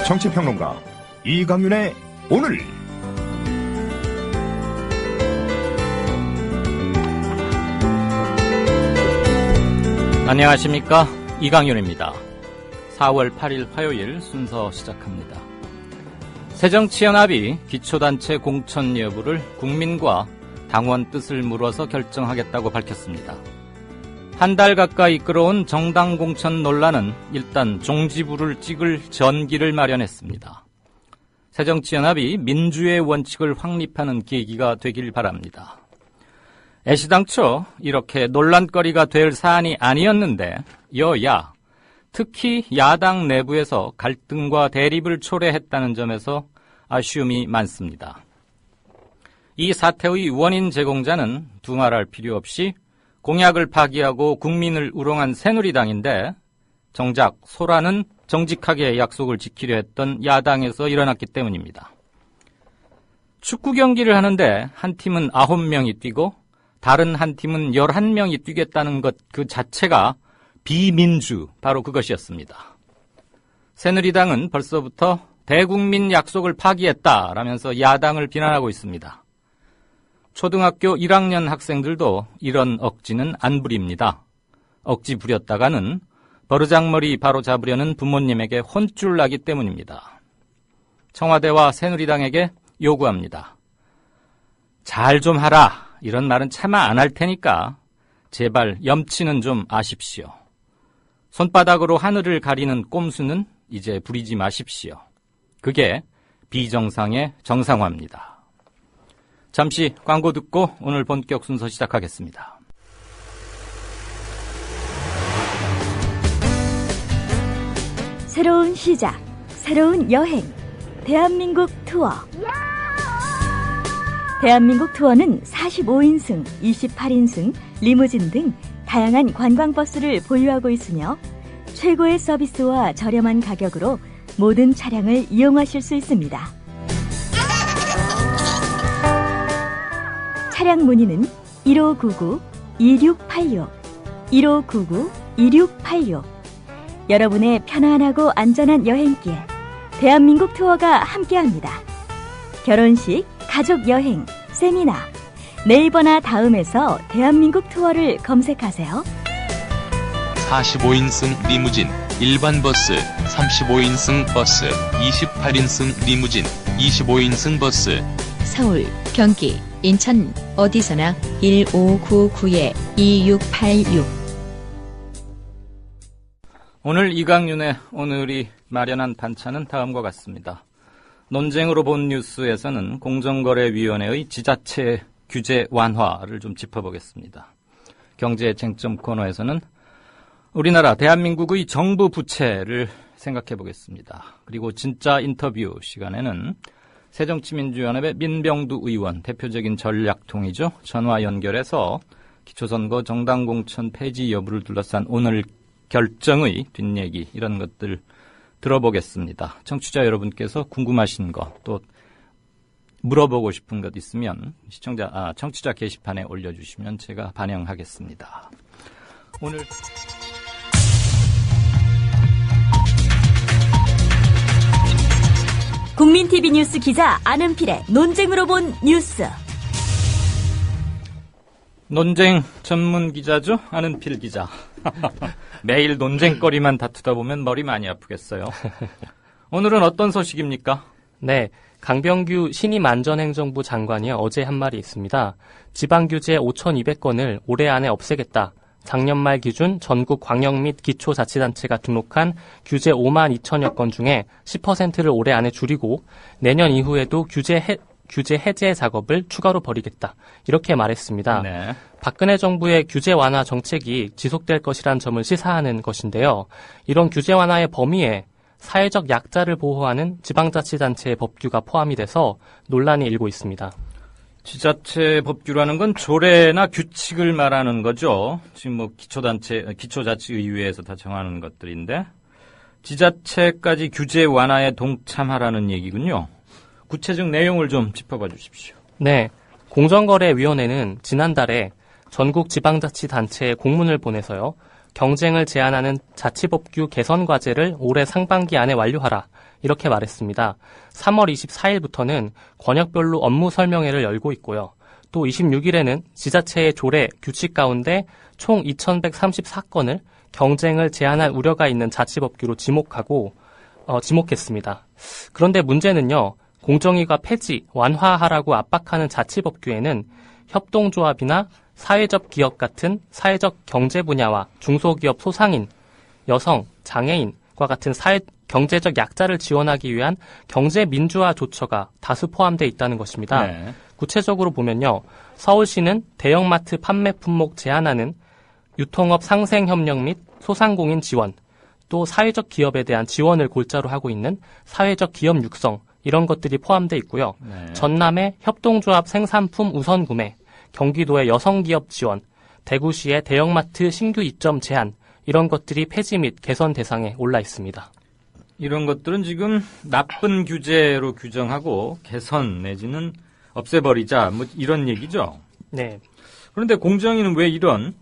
정치평론가 이강윤의 오늘. 안녕하십니까, 이강윤입니다. 4월 8일 화요일 순서 시작합니다. 새정치연합이 기초단체 공천 여부를 국민과 당원 뜻을 물어서 결정하겠다고 밝혔습니다. 한 달 가까이 끌어온 정당 공천 논란은 일단 종지부를 찍을 전기를 마련했습니다. 새정치연합이 민주의 원칙을 확립하는 계기가 되길 바랍니다. 애시당초 이렇게 논란거리가 될 사안이 아니었는데 여야, 특히 야당 내부에서 갈등과 대립을 초래했다는 점에서 아쉬움이 많습니다. 이 사태의 원인 제공자는 두말할 필요 없이 공약을 파기하고 국민을 우롱한 새누리당인데, 정작 소란은 정직하게 약속을 지키려 했던 야당에서 일어났기 때문입니다. 축구 경기를 하는데 한 팀은 9명이 뛰고 다른 한 팀은 11명이 뛰겠다는 것 그 자체가 비민주, 바로 그것이었습니다. 새누리당은 벌써부터 대국민 약속을 파기했다라면서 야당을 비난하고 있습니다. 초등학교 1학년 학생들도 이런 억지는 안 부립니다. 억지 부렸다가는 버르장머리 바로 잡으려는 부모님에게 혼쭐 나기 때문입니다. 청와대와 새누리당에게 요구합니다. 잘 좀 하라. 이런 말은 차마 안 할 테니까 제발 염치는 좀 아십시오. 손바닥으로 하늘을 가리는 꼼수는 이제 부리지 마십시오. 그게 비정상의 정상화입니다. 잠시 광고 듣고 오늘 본격 순서 시작하겠습니다. 새로운 시작, 새로운 여행, 대한민국 투어. 대한민국 투어는 45인승, 28인승, 리무진 등 다양한 관광버스를 보유하고 있으며 최고의 서비스와 저렴한 가격으로 모든 차량을 이용하실 수 있습니다. 차량 문의는 1599-2686, 1599-2686. 여러분의 편안하고 안전한 여행길, 대한민국 투어가 함께합니다. 결혼식, 가족여행, 세미나, 네이버나 다음에서 대한민국 투어를 검색하세요. 45인승 리무진, 일반 버스, 35인승 버스, 28인승 리무진, 25인승 버스. 서울, 경기, 인천 어디서나 1599-2686. 오늘 이강윤의 오늘이 마련한 반찬은 다음과 같습니다. 논쟁으로 본 뉴스에서는 공정거래위원회의 지자체 규제 완화를 좀 짚어보겠습니다. 경제 쟁점 코너에서는 우리나라 대한민국의 정부 부채를 생각해보겠습니다. 그리고 진짜 인터뷰 시간에는 새정치민주연합의 민병두 의원, 대표적인 전략통이죠. 전화 연결해서 기초선거 정당공천 폐지 여부를 둘러싼 오늘 결정의 뒷얘기, 이런 것들 들어보겠습니다. 청취자 여러분께서 궁금하신 거, 또 물어보고 싶은 것 있으면 청취자 게시판에 올려주시면 제가 반영하겠습니다. 오늘 국민TV 뉴스 기자 안은필의 논쟁으로 본 뉴스. 논쟁 전문 기자죠? 안은필 기자. 매일 논쟁거리만 다투다 보면 머리 많이 아프겠어요. 오늘은 어떤 소식입니까? 네, 강병규 신임 안전행정부 장관이 어제 한 말이 있습니다. 지방규제 5,200건을 올해 안에 없애겠다. 작년 말 기준 전국 광역 및 기초자치단체가 등록한 규제 5만 2천여 건 중에 10%를 올해 안에 줄이고 내년 이후에도 규제 해제 작업을 추가로 벌이겠다. 이렇게 말했습니다. 네. 박근혜 정부의 규제 완화 정책이 지속될 것이란 점을 시사하는 것인데요. 이런 규제 완화의 범위에 사회적 약자를 보호하는 지방자치단체의 법규가 포함이 돼서 논란이 일고 있습니다. 지자체 법규라는 건 조례나 규칙을 말하는 거죠. 지금 기초자치의회에서 다 정하는 것들인데, 지자체까지 규제 완화에 동참하라는 얘기군요. 구체적 내용을 좀 짚어봐 주십시오. 네, 공정거래위원회는 지난달에 전국 지방자치단체에 공문을 보내서요, 경쟁을 제한하는 자치법규 개선 과제를 올해 상반기 안에 완료하라. 이렇게 말했습니다. 3월 24일부터는 권역별로 업무 설명회를 열고 있고요. 또 26일에는 지자체의 조례, 규칙 가운데 총 2134건을 경쟁을 제한할 우려가 있는 자치법규로 지목했습니다. 그런데 문제는요. 공정위가 폐지, 완화하라고 압박하는 자치법규에는 협동조합이나 사회적 기업 같은 사회적 경제 분야와 중소기업 소상인, 여성, 장애인과 같은 경제적 약자를 지원하기 위한 경제 민주화 조처가 다수 포함되어 있다는 것입니다. 네. 구체적으로 보면요. 서울시는 대형마트 판매 품목 제한하는 유통업 상생협력 및 소상공인 지원, 또 사회적 기업에 대한 지원을 골자로 하고 있는 사회적 기업 육성, 이런 것들이 포함되어 있고요. 네. 전남의 협동조합 생산품 우선 구매, 경기도의 여성기업 지원, 대구시의 대형마트 신규 입점 제한, 이런 것들이 폐지 및 개선 대상에 올라 있습니다. 이런 것들은 지금 나쁜 규제로 규정하고 개선 내지는 없애버리자 뭐 이런 얘기죠. 네. 그런데 공정위는 왜 이런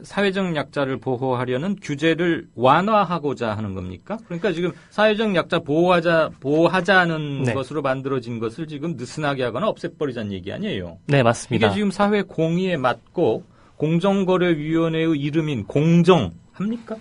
사회적 약자를 보호하려는 규제를 완화하고자 하는 겁니까? 그러니까 지금 사회적 약자 보호하자는 네. 것으로 만들어진 것을 지금 느슨하게 하거나 없애버리자는 얘기 아니에요. 네, 맞습니다. 이게 지금 사회 공의에 맞고 공정거래위원회의 이름인 공정합니까?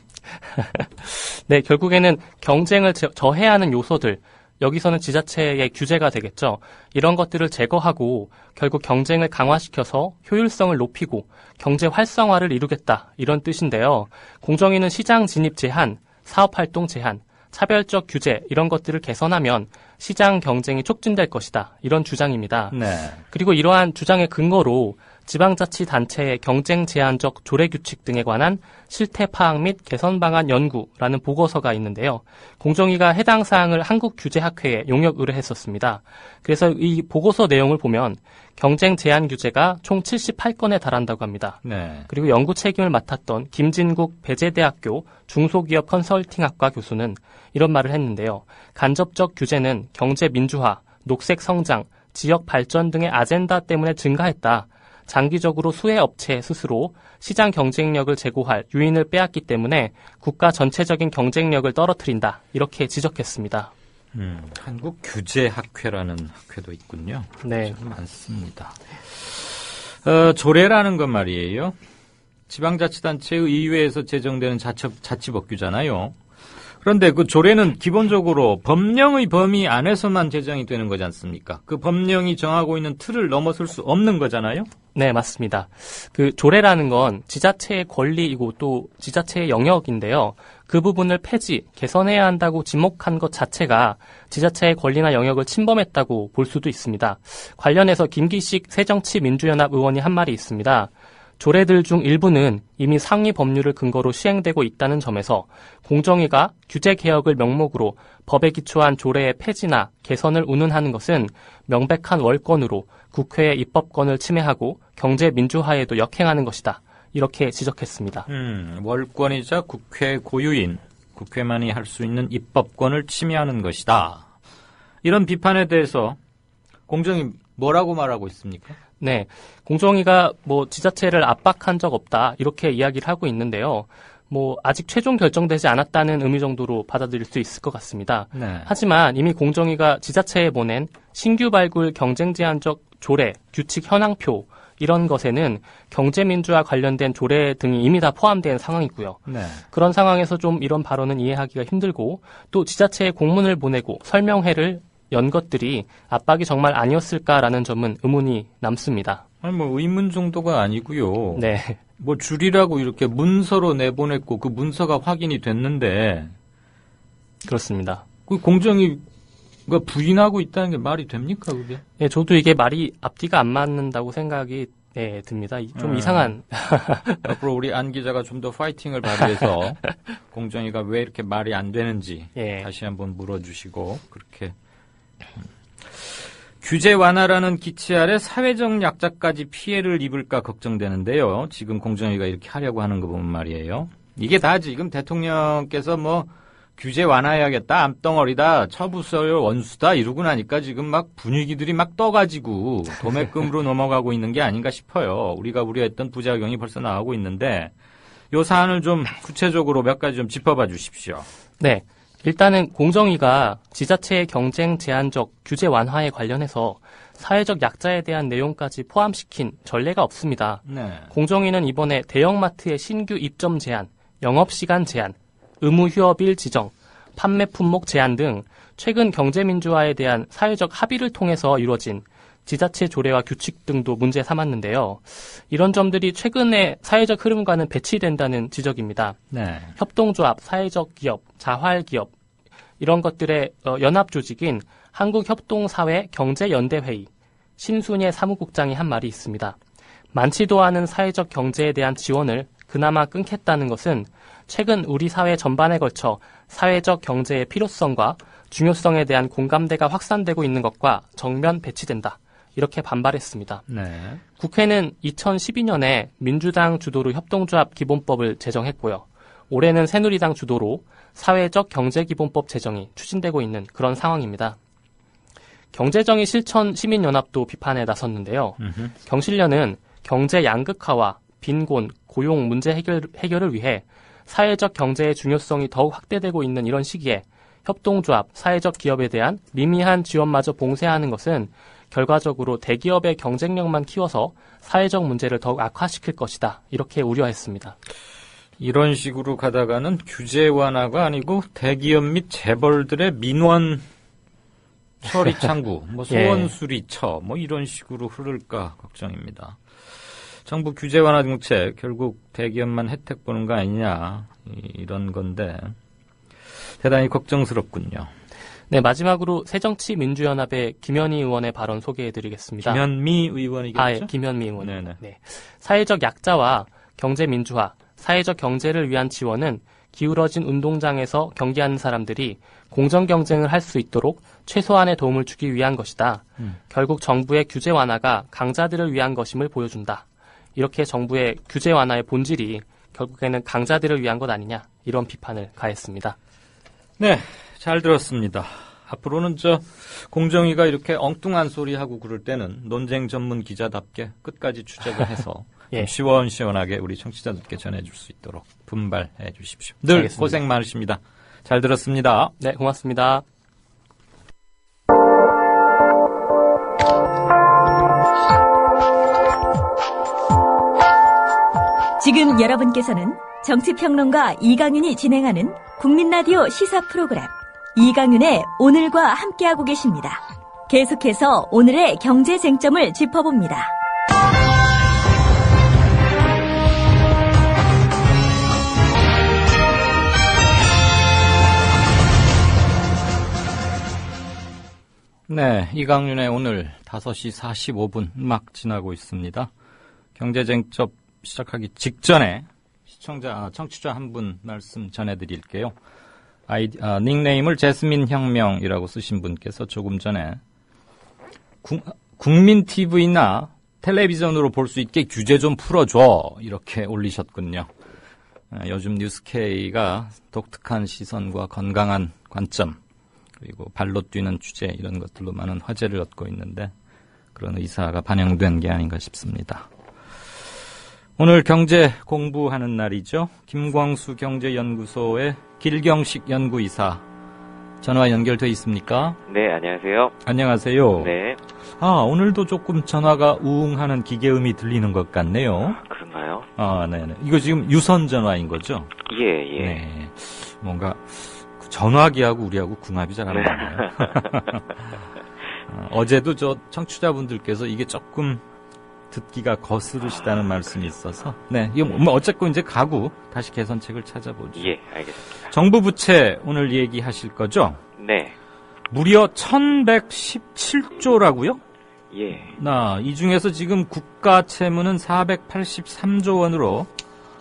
네, 결국에는 경쟁을 저해하는 요소들, 여기서는 지자체의 규제가 되겠죠. 이런 것들을 제거하고 결국 경쟁을 강화시켜서 효율성을 높이고 경제 활성화를 이루겠다, 이런 뜻인데요. 공정위는 시장 진입 제한, 사업활동 제한, 차별적 규제 이런 것들을 개선하면 시장 경쟁이 촉진될 것이다, 이런 주장입니다. 네. 그리고 이러한 주장의 근거로 지방자치단체의 경쟁 제한적 조례 규칙 등에 관한 실태 파악 및 개선 방안 연구라는 보고서가 있는데요. 공정위가 해당 사항을 한국규제학회에 용역 의뢰했었습니다. 그래서 이 보고서 내용을 보면 경쟁 제한 규제가 총 78건에 달한다고 합니다. 네. 그리고 연구 책임을 맡았던 김진국 배재대학교 중소기업 컨설팅학과 교수는 이런 말을 했는데요. 간접적 규제는 경제 민주화, 녹색 성장, 지역 발전 등의 아젠다 때문에 증가했다. 장기적으로 수혜 업체 스스로 시장 경쟁력을 제고할 유인을 빼앗기 때문에 국가 전체적인 경쟁력을 떨어뜨린다. 이렇게 지적했습니다. 한국규제학회라는 학회도 있군요. 네. 많습니다. 조례라는 건 말이에요. 지방자치단체의 의회에서 제정되는 자치법규잖아요. 그런데 그 조례는 기본적으로 법령의 범위 안에서만 제정이 되는 거지 않습니까? 그 법령이 정하고 있는 틀을 넘어설 수 없는 거잖아요? 네, 맞습니다. 그 조례라는 건 지자체의 권리이고 또 지자체의 영역인데요. 그 부분을 폐지, 개선해야 한다고 지목한 것 자체가 지자체의 권리나 영역을 침범했다고 볼 수도 있습니다. 관련해서 김기식 새정치민주연합 의원이 한 말이 있습니다. 조례들 중 일부는 이미 상위 법률을 근거로 시행되고 있다는 점에서 공정위가 규제 개혁을 명목으로 법에 기초한 조례의 폐지나 개선을 운운하는 것은 명백한 월권으로 국회의 입법권을 침해하고 경제 민주화에도 역행하는 것이다. 이렇게 지적했습니다. 월권이자 국회 고유인, 국회만이 할 수 있는 입법권을 침해하는 것이다. 이런 비판에 대해서 공정위 뭐라고 말하고 있습니까? 네, 공정위가 지자체를 압박한 적 없다, 이렇게 이야기를 하고 있는데요. 아직 최종 결정되지 않았다는 의미 정도로 받아들일 수 있을 것 같습니다. 네. 하지만 이미 공정위가 지자체에 보낸 신규 발굴 경쟁 제한적 조례, 규칙 현황표 이런 것에는 경제민주화 관련된 조례 등이 이미 다 포함된 상황이고요. 네. 그런 상황에서 좀 이런 발언은 이해하기가 힘들고 또 지자체에 공문을 보내고 설명회를 연 것들이 압박이 정말 아니었을까라는 점은 의문이 남습니다. 아니 의문 정도가 아니고요. 네. 줄이라고 이렇게 문서로 내보냈고 그 문서가 확인이 됐는데 그렇습니다. 그 공정위가 부인하고 있다는 게 말이 됩니까, 그게? 네, 저도 이게 말이 앞뒤가 안 맞는다고 생각이 듭니다. 좀 이상한. 앞으로 우리 안 기자가 좀 더 파이팅을 발휘해서 공정위가 왜 이렇게 말이 안 되는지 다시 한번 물어주시고 그렇게. 규제 완화라는 기치 아래 사회적 약자까지 피해를 입을까 걱정되는데요. 지금 공정위가 이렇게 하려고 하는 거 보면 말이에요. 이게 다 지금 대통령께서 규제 완화해야겠다, 암덩어리다, 처부설 원수다 이러고 나니까 지금 막 분위기들이 막 떠가지고 도매금으로 넘어가고 있는 게 아닌가 싶어요. 우리가 우려했던 부작용이 벌써 나오고 있는데 요 사안을 좀 구체적으로 몇 가지 좀 짚어봐 주십시오. 네. 일단은 공정위가 지자체의 경쟁 제한적 규제 완화에 관련해서 사회적 약자에 대한 내용까지 포함시킨 전례가 없습니다. 네. 공정위는 이번에 대형마트의 신규 입점 제한, 영업시간 제한, 의무 휴업일 지정, 판매 품목 제한 등 최근 경제민주화에 대한 사회적 합의를 통해서 이루어진 지자체 조례와 규칙 등도 문제 삼았는데요. 이런 점들이 최근의 사회적 흐름과는 배치된다는 지적입니다. 네. 협동조합, 사회적 기업, 자활기업 이런 것들의 연합 조직인 한국협동사회 경제연대회의 신순예 사무국장이 한 말이 있습니다. 많지도 않은 사회적 경제에 대한 지원을 그나마 끊겠다는 것은 최근 우리 사회 전반에 걸쳐 사회적 경제의 필요성과 중요성에 대한 공감대가 확산되고 있는 것과 정면 배치된다. 이렇게 반발했습니다. 네. 국회는 2012년에 민주당 주도로 협동조합 기본법을 제정했고요. 올해는 새누리당 주도로 사회적 경제기본법 제정이 추진되고 있는 그런 상황입니다. 경제정의 실천 시민연합도 비판에 나섰는데요. 경실련은 경제 양극화와 빈곤, 고용 문제 해결을 위해 사회적 경제의 중요성이 더욱 확대되고 있는 이런 시기에 협동조합, 사회적 기업에 대한 미미한 지원마저 봉쇄하는 것은 결과적으로 대기업의 경쟁력만 키워서 사회적 문제를 더욱 악화시킬 것이다. 이렇게 우려했습니다. 이런 식으로 가다가는 규제 완화가 아니고 대기업 및 재벌들의 민원 처리 창구, 뭐 소원 수리처, 뭐 이런 식으로 흐를까 걱정입니다. 정부 규제 완화 정책 결국 대기업만 혜택 보는 거 아니냐 이런 건데 대단히 걱정스럽군요. 네, 마지막으로 새정치민주연합의 김현희 의원의 발언 소개해드리겠습니다. 김현미 의원이겠죠? 예, 김현미 의원. 네네. 네. 사회적 약자와 경제 민주화, 사회적 경제를 위한 지원은 기울어진 운동장에서 경기하는 사람들이 공정 경쟁을 할 수 있도록 최소한의 도움을 주기 위한 것이다. 결국 정부의 규제 완화가 강자들을 위한 것임을 보여준다. 이렇게 정부의 규제 완화의 본질이 결국에는 강자들을 위한 것 아니냐 이런 비판을 가했습니다. 네, 잘 들었습니다. 앞으로는 공정위가 이렇게 엉뚱한 소리 하고 그럴 때는 논쟁 전문 기자답게 끝까지 취재를 해서 예. 시원시원하게 우리 청취자들께 전해줄 수 있도록 분발해 주십시오. 늘 알겠습니다. 고생 많으십니다. 잘 들었습니다. 네, 고맙습니다. 지금 여러분께서는 정치평론가 이강윤이 진행하는 국민라디오 시사 프로그램 이강윤의 오늘과 함께하고 계십니다. 계속해서 오늘의 경제 쟁점을 짚어봅니다. 네, 이강윤의 오늘 5시 45분 막 지나고 있습니다. 경제쟁점 시작하기 직전에 청취자 한 분 말씀 전해드릴게요. 닉네임을 제스민 혁명이라고 쓰신 분께서 조금 전에 국민 TV나 텔레비전으로 볼 수 있게 규제 좀 풀어줘 이렇게 올리셨군요. 요즘 뉴스K가 독특한 시선과 건강한 관점 그리고 발로 뛰는 주제 이런 것들로 많은 화제를 얻고 있는데 그런 의사가 반영된 게 아닌가 싶습니다. 오늘 경제 공부하는 날이죠. 김광수 경제연구소의 길경식 연구이사 전화 연결돼 있습니까? 네, 안녕하세요. 안녕하세요. 네. 오늘도 조금 전화가 우웅하는 기계음이 들리는 것 같네요. 그런가요? 네네. 이거 지금 유선 전화인 거죠? 예. 네. 뭔가 전화기하고 우리하고 궁합이 잘 안 맞네요. 어제도 청취자분들께서 이게 조금 듣기가 거스르시다는 말씀이 있어서 이거 뭐 어쨌건 이제 가구 다시 개선책을 찾아보죠. 예, 알겠습니다. 정부 부채 오늘 얘기하실 거죠? 네. 무려 1117조라고요? 예. 이 중에서 지금 국가 채무는 483조 원으로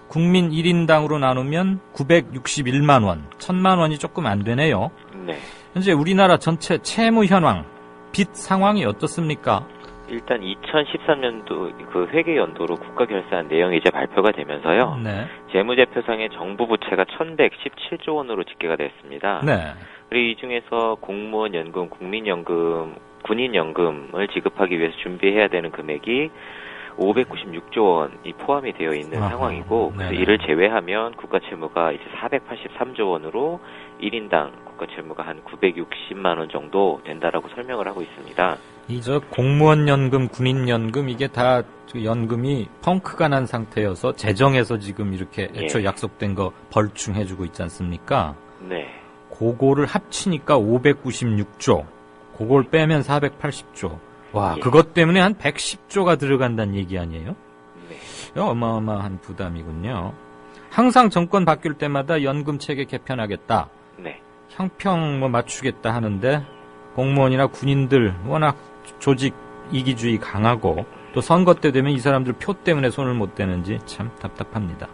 국민 1인당으로 나누면 961만 원, 1000만 원이 조금 안 되네요. 네. 현재 우리나라 전체 채무 현황, 빚 상황이 어떻습니까? 일단 2013년도 그 회계 연도로 국가 결산 내용이 이제 발표가 되면서요. 네. 재무제표상의 정부 부채가 1117조 원으로 집계가 됐습니다. 네. 그리고 이 중에서 공무원 연금, 국민연금, 군인연금을 지급하기 위해서 준비해야 되는 금액이 596조 원이 포함이 되어 있는 상황이고, 그래서 이를 제외하면 국가 채무가 이제 483조 원으로 1인당 국가 채무가 한 960만 원 정도 된다라고 설명을 하고 있습니다. 공무원 연금, 군인 연금 이게 다 연금이 펑크가 난 상태여서 재정에서 지금 이렇게 애초에 약속된 거 벌충해주고 있지 않습니까? 네. 그거를 합치니까 596조, 그걸 빼면 480조. 와, 그것 때문에 한 110조가 들어간다는 얘기 아니에요? 네. 어마어마한 부담이군요. 항상 정권 바뀔 때마다 연금 체계 개편하겠다. 네. 형평 맞추겠다 하는데 공무원이나 군인들 워낙 조직 이기주의 강하고 또 선거 때 되면 이 사람들 표 때문에 손을 못 대는지 참 답답합니다.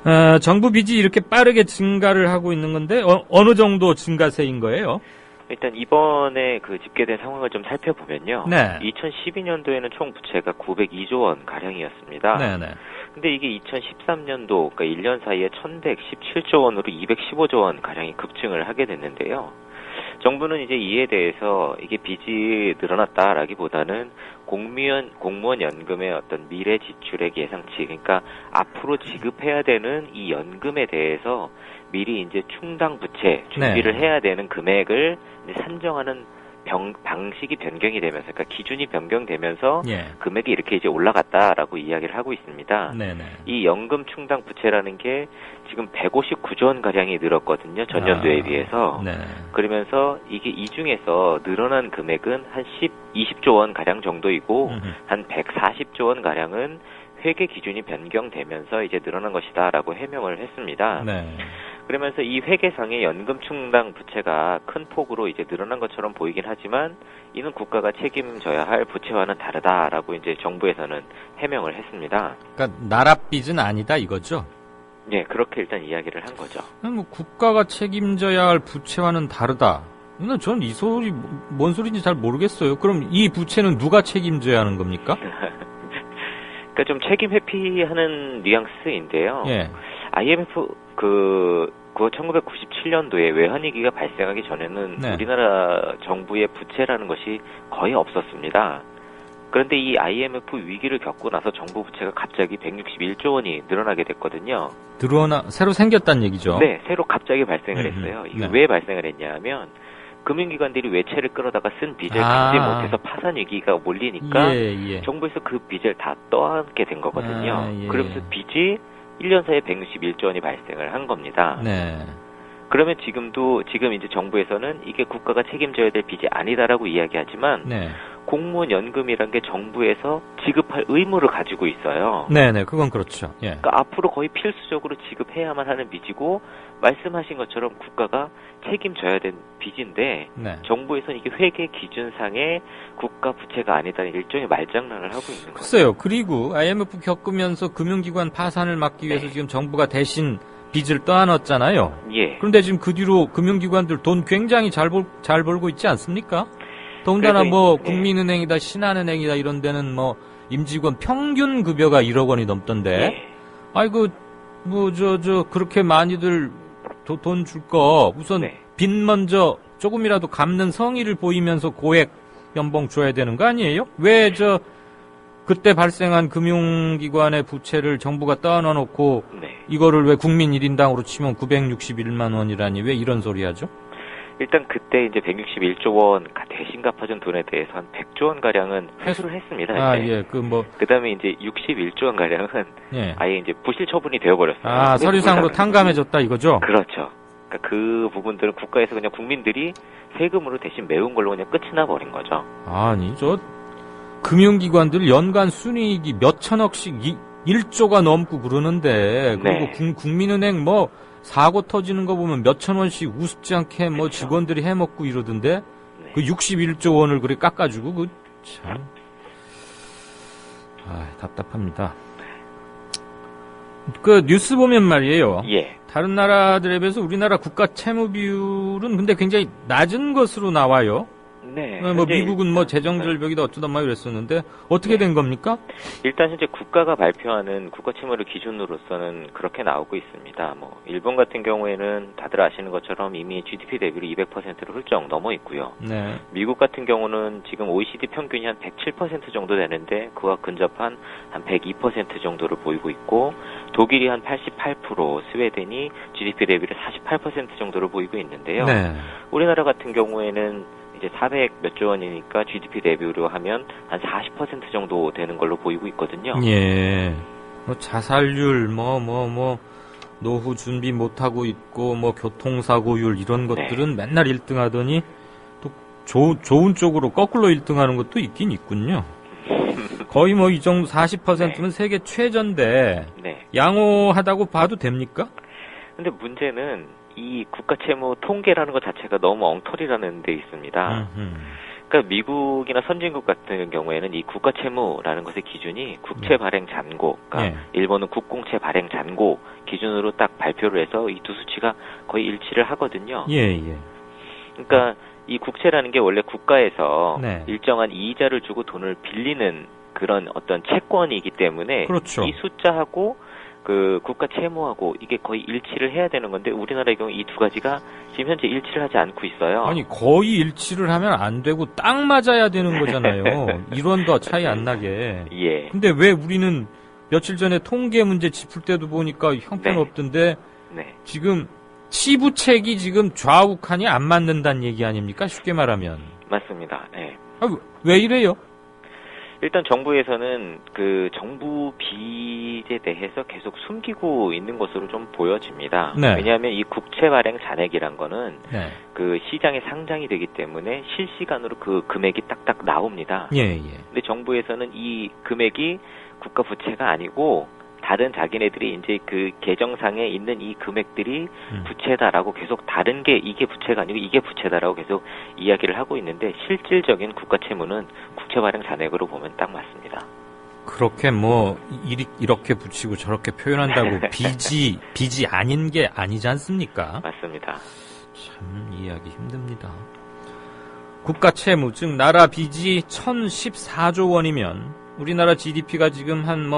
그렇죠. 정부 빚이 이렇게 빠르게 증가를 하고 있는 건데 어느 정도 증가세인 거예요? 일단 이번에 그 집계된 상황을 좀 살펴보면요. 네. 2012년도에는 총 부채가 902조 원 가량이었습니다. 네네. 근데 이게 2013년도, 그러니까 1년 사이에 1117조 원으로 215조 원 가량이 급증을 하게 됐는데요. 정부는 이제 이에 대해서 이게 빚이 늘어났다라기보다는 공무원 연금의 어떤 미래 지출액 예상치, 그러니까 앞으로 지급해야 되는 이 연금에 대해서 미리 이제 충당 부채 준비를 해야 되는 금액을 이제 산정하는 방식이 변경이 되면서, 그러니까 기준이 변경되면서 금액이 이렇게 이제 올라갔다라고 이야기를 하고 있습니다. 네네. 이 연금 충당 부채라는 게 지금 159조 원 가량이 늘었거든요. 전년도에 비해서. 네. 그러면서 이게 이 중에서 늘어난 금액은 한 20조 원 가량 정도이고 한 140조 원 가량은 회계 기준이 변경되면서 이제 늘어난 것이다라고 해명을 했습니다. 네. 그러면서 이 회계상의 연금 충당 부채가 큰 폭으로 이제 늘어난 것처럼 보이긴 하지만 이는 국가가 책임져야 할 부채와는 다르다라고 이제 정부에서는 해명을 했습니다. 그러니까 나라 빚은 아니다 이거죠? 네, 그렇게 일단 이야기를 한 거죠. 뭐 국가가 책임져야 할 부채와는 다르다. 저는 이 소리 뭔 소리인지 잘 모르겠어요. 그럼 이 부채는 누가 책임져야 하는 겁니까? 그러니까 좀 책임 회피하는 뉘앙스인데요. 예. IMF 그 1997년도에 외환위기가 발생하기 전에는 우리나라 정부의 부채라는 것이 거의 없었습니다. 그런데 이 IMF 위기를 겪고 나서 정부 부채가 갑자기 161조 원이 늘어나게 됐거든요. 새로 생겼다는 얘기죠? 네, 새로 갑자기 발생을 했어요. 이게 왜 발생을 했냐 하면 금융기관들이 외채를 끌어다가 쓴 빚을 갚지 못해서 파산 위기가 몰리니까 정부에서 그 빚을 다 떠안게 된 거거든요. 그러면서 빚이 1년 사이에 161조 원이 발생을 한 겁니다. 네. 그러면 지금 이제 정부에서는 이게 국가가 책임져야 될 빚이 아니다라고 이야기하지만 공무원 연금이란 게 정부에서 지급할 의무를 가지고 있어요. 네네, 그건 그렇죠. 그러니까 앞으로 거의 필수적으로 지급해야만 하는 빚이고 말씀하신 것처럼 국가가 책임져야 된 빚인데 정부에서는 이게 회계 기준상의 국가 부채가 아니다는 일종의 말장난을 하고 있는 거예요. 글쎄요. 그리고 IMF 겪으면서 금융기관 파산을 막기 위해서 지금 정부가 대신 빚을 떠안았잖아요. 그런데 지금 그 뒤로 금융기관들 돈 굉장히 잘 벌고 있지 않습니까? 더군다나 국민은행이다, 신한은행이다 이런 데는 임직원 평균 급여가 1억 원이 넘던데. 아이고, 그렇게 많이들 돈 줄 거 우선 빚 먼저 조금이라도 갚는 성의를 보이면서 고액 연봉 줘야 되는 거 아니에요? 왜 그때 발생한 금융기관의 부채를 정부가 떠안아 놓고 이거를 왜 국민 1인당으로 치면 961만 원이라니 왜 이런 소리 하죠? 일단 그때 이제 161조 원 대신 갚아준 돈에 대해서 한 100조 원 가량은 회수를 했습니다. 그다음에 이제 61조 원 가량은 아예 이제 부실 처분이 되어 버렸어요. 서류상으로 탕감해줬다 이거죠? 그렇죠. 그러니까 그 부분들은 국가에서 그냥 국민들이 세금으로 대신 메운 걸로 그냥 끝이 나 버린 거죠. 아니 금융기관들 연간 순이익이 몇 천억씩 1조가 넘고 그러는데 그리고 국민은행 사고 터지는 거 보면 몇천 원씩 우습지 않게 직원들이 해먹고 이러던데 그 61조 원을 그래 깎아주고 참 답답합니다. 그 뉴스 보면 말이에요. 다른 나라들에 비해서 우리나라 국가 채무 비율은 근데 굉장히 낮은 것으로 나와요. 네. 뭐 현재 미국은 뭐 재정 절벽이다 어쩌다 막 이랬었는데 어떻게 네. 된 겁니까? 일단 현재 국가가 발표하는 국가 채무를 기준으로서는 그렇게 나오고 있습니다. 뭐 일본 같은 경우에는 다들 아시는 것처럼 이미 GDP 대비로 200%를 훌쩍 넘어 있고요. 네. 미국 같은 경우는 지금 OECD 평균이 한 107% 정도 되는데 그와 근접한 한 102% 정도를 보이고 있고 독일이 한 88%, 스웨덴이 GDP 대비를 48% 정도를 보이고 있는데요. 네. 우리나라 같은 경우에는 이제 400 몇 조 원이니까 GDP 대비로 하면 한 40% 정도 되는 걸로 보이고 있거든요. 예. 뭐 자살률, 노후 준비 못하고 있고, 뭐 교통사고율 이런 것들은 맨날 1등 하더니 또 좋은 쪽으로 거꾸로 1등 하는 것도 있긴 있군요. 거의 뭐 이 정도 40%면 세계 최저인데 네. 양호하다고 봐도 됩니까? 근데 문제는 이 국가 채무 통계라는 것 자체가 너무 엉터리라는 데 있습니다. 그러니까 미국이나 선진국 같은 경우에는 이 국가 채무라는 것의 기준이 국채 발행 잔고, 그러니까 일본은 국공채 발행 잔고 기준으로 딱 발표를 해서 이 두 수치가 거의 일치를 하거든요. 예. 그러니까 이 국채라는 게 원래 국가에서 네. 일정한 이자를 주고 돈을 빌리는 그런 어떤 채권이기 때문에 그렇죠. 이 숫자하고 그 국가 채무하고 이게 거의 일치를 해야 되는 건데 우리나라의 경우 이 두 가지가 지금 현재 일치를 하지 않고 있어요. 아니 거의 일치를 하면 안 되고 딱 맞아야 되는 거잖아요. 1원도 차이 안 나게. 예. 근데 왜 우리는 며칠 전에 통계 문제 짚을 때도 보니까 형편없던데 네. 지금 치부책이 지금 좌우칸이 안 맞는다는 얘기 아닙니까? 쉽게 말하면. 맞습니다. 네. 왜 이래요? 일단 정부에서는 그 정부 빚에 대해서 계속 숨기고 있는 것으로 좀 보여집니다. 네. 왜냐하면 이 국채 발행 잔액이란 거는 네. 그 시장에 상장이 되기 때문에 실시간으로 그 금액이 딱딱 나옵니다. 예. 근데 정부에서는 이 금액이 국가 부채가 아니고 다른 자기네들이 이제 그 계정상에 있는 이 금액들이 부채다라고 계속 다른 게 이게 부채가 아니고 이게 부채다라고 계속 이야기를 하고 있는데 실질적인 국가 채무는 국채 발행 잔액으로 보면 딱 맞습니다. 그렇게 이렇게 붙이고 저렇게 표현한다고 빚이 아닌 게 아니지 않습니까? 맞습니다. 참 이해하기 힘듭니다. 국가 채무, 즉 나라 빚이 1014조 원이면 우리나라 GDP가 지금 한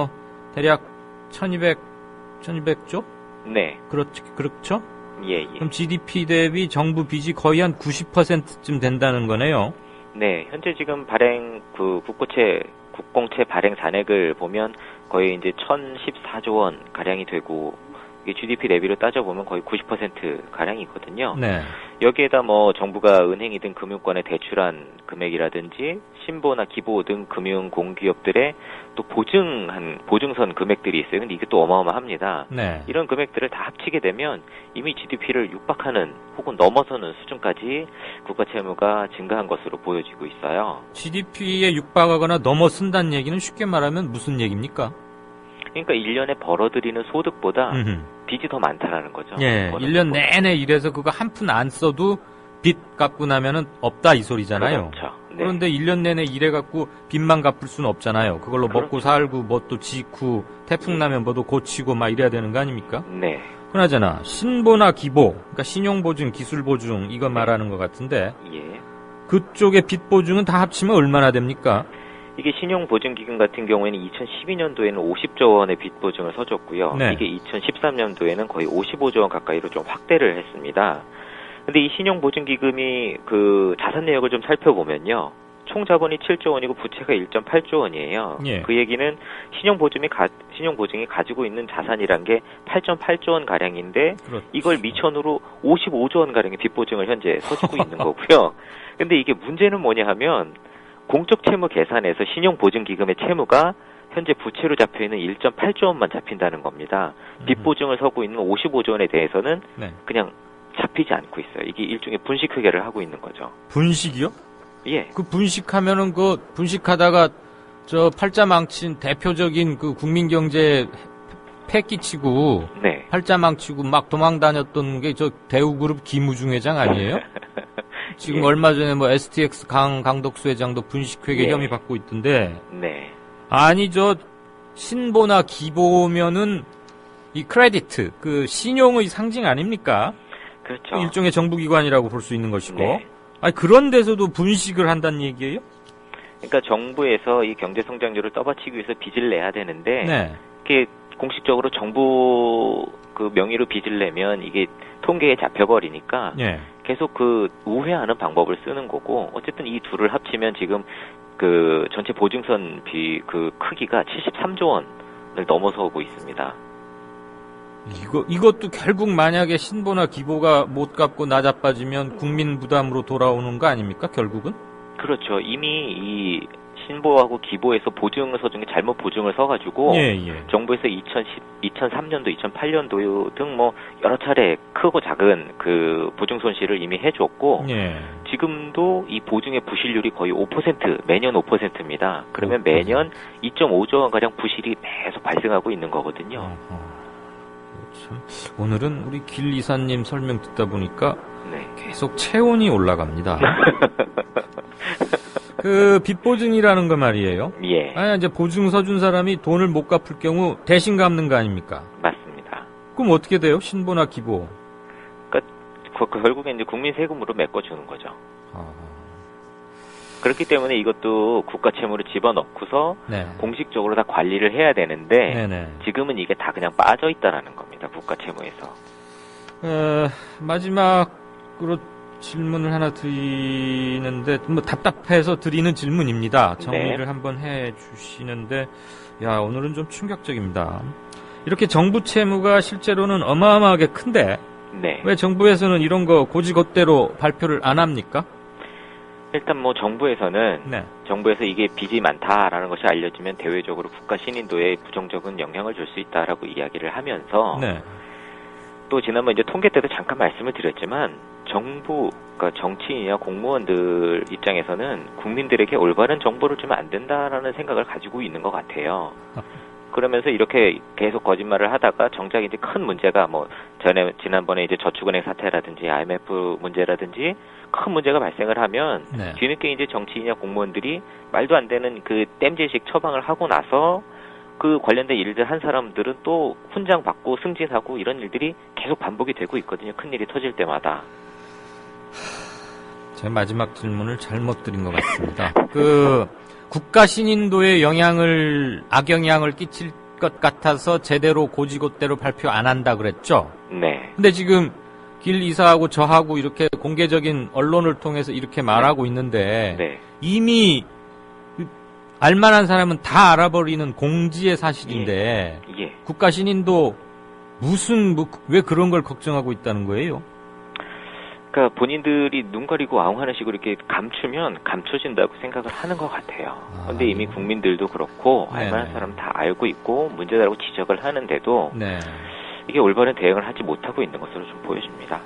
대략 1200조? 네. 그렇죠? 예. 그럼 GDP 대비 정부 빚이 거의 한 90%쯤 된다는 거네요. 네. 현재 지금 국공채 발행 잔액을 보면 거의 이제 1014조 원 가량이 되고 이게 GDP 대비로 따져보면 거의 90% 가량이거든요. 네. 여기에다 정부가 은행이든 금융권에 대출한 금액이라든지 신보나 기보 등 금융 공기업들의 또 보증선 금액들이 있어요. 근데 이게 또 어마어마합니다. 네. 이런 금액들을 다 합치게 되면 이미 GDP를 육박하는 혹은 넘어서는 수준까지 국가 채무가 증가한 것으로 보여지고 있어요. GDP에 육박하거나 넘어선다는 얘기는 쉽게 말하면 무슨 얘기입니까? 그러니까 1년에 벌어들이는 소득보다 빚이 더 많다라는 거죠. 예, 1년 내내 일해서 그거 한 푼 안 써도 빚 갚고 나면은 없다 이 소리잖아요. 그렇죠. 네. 그런데 1년 내내 일해갖고 빚만 갚을 수는 없잖아요. 그걸로 그렇죠. 먹고 살고 또 짓고 태풍 나면 뭐도 고치고 막 이래야 되는 거 아닙니까? 네. 그나저나 신보나 기보, 그러니까 신용보증, 기술보증 이거 말하는 것 같은데 예. 그쪽의 빚 보증은 다 합치면 얼마나 됩니까? 이게 신용보증기금 같은 경우에는 2012년도에는 50조 원의 빚 보증을 서줬고요. 네. 이게 2013년도에는 거의 55조 원 가까이로 좀 확대를 했습니다. 근데 이 신용보증기금이 그 자산 내역을 좀 살펴보면요. 총 자본이 7조 원이고 부채가 1.8조 원이에요. 예. 그 얘기는 신용보증이 가지고 있는 자산이란 게 8.8조 원 가량인데 그렇죠. 이걸 미천으로 55조 원 가량의 빚 보증을 현재 서지고 있는 거고요. 근데 이게 문제는 뭐냐 하면 공적 채무 계산에서 신용보증기금의 채무가 현재 부채로 잡혀있는 1.8조 원만 잡힌다는 겁니다. 빚 보증을 서고 있는 55조 원에 대해서는 네. 그냥 잡히지 않고 있어요. 이게 일종의 분식 회계를 하고 있는 거죠. 분식이요? 예. 그 분식하면은 분식하다가 저 팔자 망친 대표적인 그 국민경제 패끼치고 네. 팔자 망치고 막 도망 다녔던 게 저 대우그룹 김우중 회장 아니에요? 지금 예. 얼마 전에 STX 강덕수 회장도 분식회계 예. 혐의 받고 있던데. 네. 아니 저 신보나 기보면은 이 크레디트 그 신용의 상징 아닙니까? 그렇죠. 일종의 정부기관이라고 볼 수 있는 것이고. 네. 아니, 그런 데서도 분식을 한다는 얘기예요? 그러니까 정부에서 이 경제 성장률을 떠받치기 위해서 빚을 내야 되는데 네. 이게 공식적으로 정부 그 명의로 빚을 내면 이게 통계에 잡혀버리니까 예. 계속 그 우회하는 방법을 쓰는 거고 어쨌든 이 둘을 합치면 지금 그 전체 보증선 그 크기가 73조 원을 넘어서고 있습니다. 이것도 결국 만약에 신보나 기보가 못 갚고 나자빠지면 국민 부담으로 돌아오는 거 아닙니까, 결국은? 그렇죠. 이미 이 신보하고 기보에서 보증서 중에 잘못 보증을 써가지고 예. 정부에서 2003년도, 2008년도 등 뭐 여러 차례 크고 작은 그 보증 손실을 이미 해줬고 예. 지금도 이 보증의 부실률이 거의 5%, 매년 5%입니다. 그러면 매년 2.5조 원 가량 부실이 계속 발생하고 있는 거거든요. 참, 오늘은 우리 길 이사님 설명 듣다 보니까 네. 계속 체온이 올라갑니다. 그 빚보증이라는 거 말이에요. 예. 아니, 이제 보증서 준 사람이 돈을 못 갚을 경우 대신 갚는 거 아닙니까? 맞습니다. 그럼 어떻게 돼요? 신보나 기보. 그러니까 결국에 이제 국민 세금으로 메꿔주는 거죠. 그렇기 때문에 이것도 국가 채무를 집어넣고서 네. 공식적으로 다 관리를 해야 되는데 네네. 지금은 이게 다 그냥 빠져 있다라는 겁니다. 국가 채무에서. 마지막으로 질문을 하나 드리는데 뭐 답답해서 드리는 질문입니다. 정리를 네. 한번 해주시는데 야, 오늘은 좀 충격적입니다. 이렇게 정부 채무가 실제로는 어마어마하게 큰데 네. 왜 정부에서는 이런 거 고지것대로 발표를 안 합니까? 일단 뭐 정부에서는 네. 정부에서 이게 빚이 많다라는 것이 알려지면 대외적으로 국가 신인도에 부정적인 영향을 줄 수 있다라고 이야기를 하면서 네. 또 지난번 이제 통계 때도 잠깐 말씀을 드렸지만 정부, 그러니까 정치인이나 공무원들 입장에서는 국민들에게 올바른 정보를 주면 안 된다라는 생각을 가지고 있는 것 같아요. 그러면서 이렇게 계속 거짓말을 하다가 정작 이제 큰 문제가 뭐 지난번에 이제 저축은행 사태라든지 IMF 문제라든지 큰 문제가 발생을 하면 네. 뒤늦게 이제 정치인이나 공무원들이 말도 안 되는 그 땜질식 처방을 하고 나서 그 관련된 일들 한 사람들은 또 훈장 받고 승진하고 이런 일들이 계속 반복이 되고 있거든요. 큰 일이 터질 때마다. 제 마지막 질문을 잘못 드린 것 같습니다. 그 국가 신인도에 악영향을 끼칠 것 같아서 제대로 고지고대로 발표 안 한다 그랬죠? 네. 근데 지금 길 이사하고 저하고 이렇게 공개적인 언론을 통해서 이렇게 말하고 있는데 네. 이미 알만한 사람은 다 알아버리는 공지의 사실인데 예. 국가 신인도 왜 그런 걸 걱정하고 있다는 거예요? 그러니까 본인들이 눈 가리고 아웅하는 식으로 이렇게 감추면 감춰진다고 생각을 하는 것 같아요. 근데 이미 국민들도 그렇고 알만한 사람은 다 알고 있고 문제다라고 지적을 하는데도 네. 이게 올바른 대응을 하지 못하고 있는 것으로 좀 보여집니다.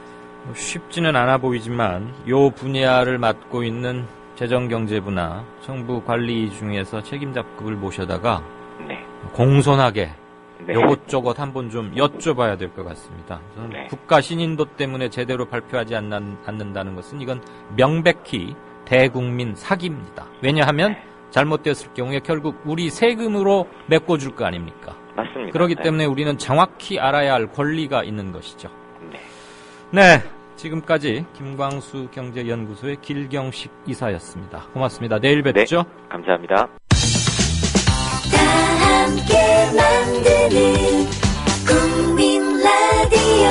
쉽지는 않아 보이지만 요 분야를 맡고 있는 재정경제부나 정부 관리 중에서 책임자급을 모셔다가 네. 공손하게 네. 요것저것 한번 좀 여쭤봐야 될 것 같습니다. 저는 네. 국가 신인도 때문에 제대로 발표하지 않는다는 것은 이건 명백히 대국민 사기입니다. 왜냐하면 잘못되었을 경우에 결국 우리 세금으로 메꿔줄 거 아닙니까? 맞습니다. 그렇기 네. 때문에 우리는 정확히 알아야 할 권리가 있는 것이죠. 네. 네, 지금까지 김광수 경제연구소의 길경식 이사였습니다. 고맙습니다. 내일 뵙죠. 네, 감사합니다. 다 함께 만드는 국민 라디오